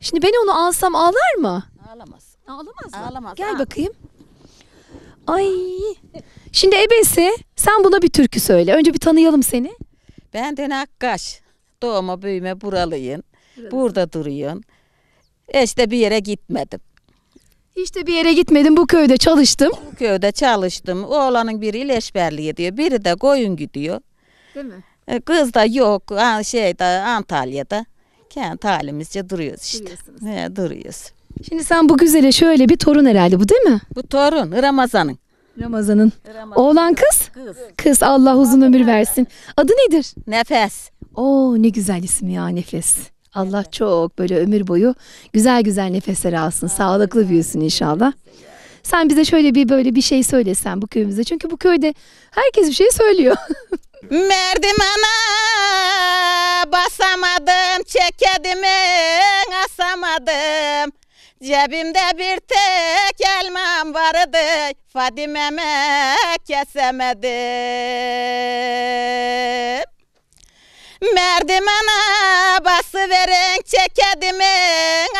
Şimdi ben onu alsam ağlar mı? Ağlamaz. Ağlamaz mı? Ağlamaz, Gel ha. bakayım. Ay. Şimdi ebesi sen buna bir türkü söyle. Önce bir tanıyalım seni. Ben de Nakkaş. Doğma büyüme buralıyım. Burada duruyorsun. İşte bir yere gitmedim. İşte bir yere gitmedim, bu köyde çalıştım. Bu köyde çalıştım. Oğlanın biri İleşberli'ye diyor. Biri de koyun gidiyor. Değil mi? Kız da yok. Antalya'da. Kendi halimizce duruyoruz işte. Duruyorsunuz. Duruyoruz. Şimdi sen bu güzele şöyle bir torun herhalde, bu değil mi? Bu torun Ramazan'ın. Ramazan'ın. Oğlan kız? Kız. Kız, Allah uzun ömür versin. Adı nedir? Nefes. Oo, ne güzel isim ya, Nefes. Allah çok böyle ömür boyu güzel güzel nefesler alsın. Sağlıklı büyüsün inşallah. Sen bize şöyle bir böyle bir şey söylesen bu köyümüzde. Çünkü bu köyde herkes bir şey söylüyor. Merdivana basamadım, çekedimi asamadım. Cebimde bir tek elmam vardı, Fadime'me kesemedim. Merdivana basıverin, çekedimi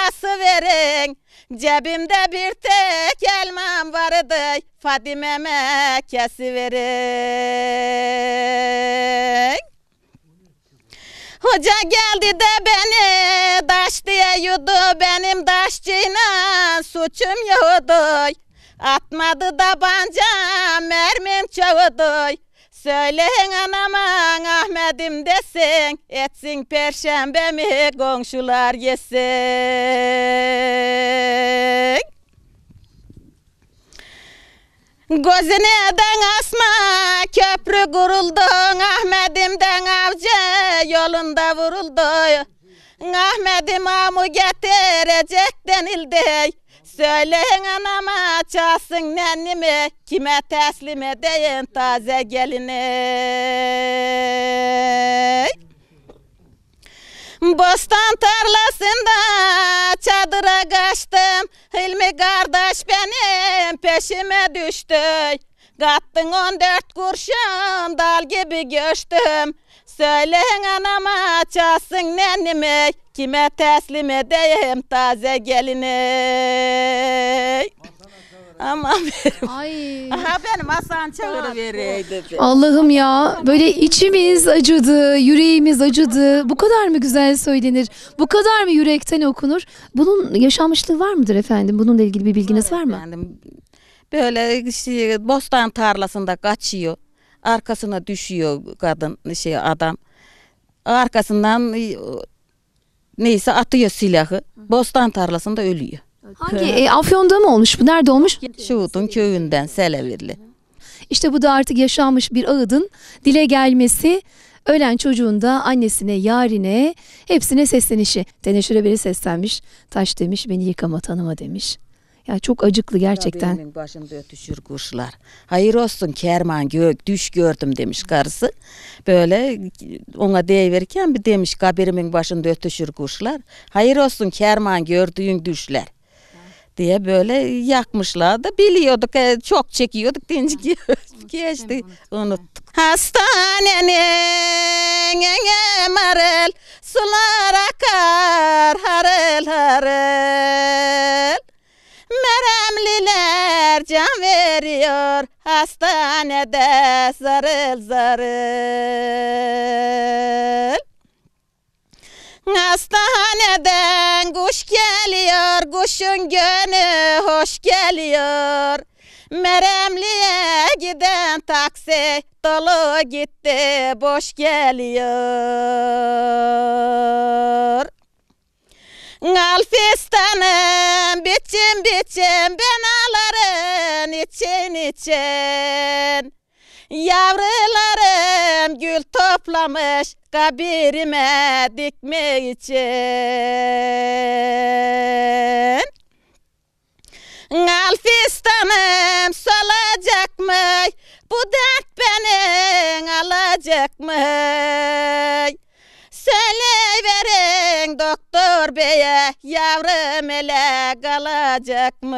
asıverin. Cebimde bir tek elmam vardı, Fadime'me kesiverin. Hoca geldi de beni daş diye yudu, benim daşçıyla suçum yoktu. Atmadı tabanca, mermim çoğudu. Söyleyin anama Ahmet'im desin, etsin perşembemi komşular yesin. Gözüne eden asma, köprü kuruldu, Ahmet'imden avcı yolunda vuruldu. Ahmet'im amı getirecek denildi. Söyleyin anama çalsın nennimi, kime teslim edeyim taze gelini. Bostan tarlasında çadıra kaçtım, Hilmi kardeş benim peşime düştü. Kattın 14 kurşun, dal gibi göçtüm. Söyleyin anama çalsın nennimi, kime teslim edeyim taze gelini. Aman benim. Ay. Aha benim Hasan çağırı vereydi. Allah'ım ya, böyle içimiz acıdı, yüreğimiz acıdı. Bu kadar mı güzel söylenir? Bu kadar mı yürekten okunur? Bunun yaşanmışlığı var mıdır efendim? Bununla ilgili bir bilginiz var mı? Efendim, böyle bostan tarlasında kaçıyor. Arkasına düşüyor adam. Arkasından neyse atıyor silahı. Bostan tarlasında ölüyor. Hangi? Afyon'da mı olmuş bu? Nerede olmuş? Şuhut'un köyünden Selevirli. İşte bu da artık yaşanmış bir ağıdın dile gelmesi, ölen çocuğun da annesine, yarine, hepsine seslenişi. Teneşüre biri seslenmiş, taş demiş, beni yıkama tanıma demiş. Ya çok acıklı gerçekten. Benim başımda ötüşür kuşlar. Hayır olsun kerman gök düş gördüm demiş karısı. Böyle ona deyiverirken bir demiş kabirimin başında ötüşür kuşlar. Hayır olsun kerman gördüğün düşler. Diye böyle yakmışlar da biliyorduk, çok çekiyorduk deyince geçti, unuttuk. Hastanenin marel sular akar harıl harıl. Meremliler can veriyor hastanede zarıl zarıl. Hastaneden kuş geliyor, kuşun gönlü hoş geliyor. Meremli'ye giden taksi dolu gitti, boş geliyor. Al fistanım biçim biçim ben alırım için için. Yavrularım gül toplamış kabirime dikme için. Al fistanım solacak mı? Bu dert beni alacak mı? Söyleyiverin doktor beye, yavrum ele kalacak mı?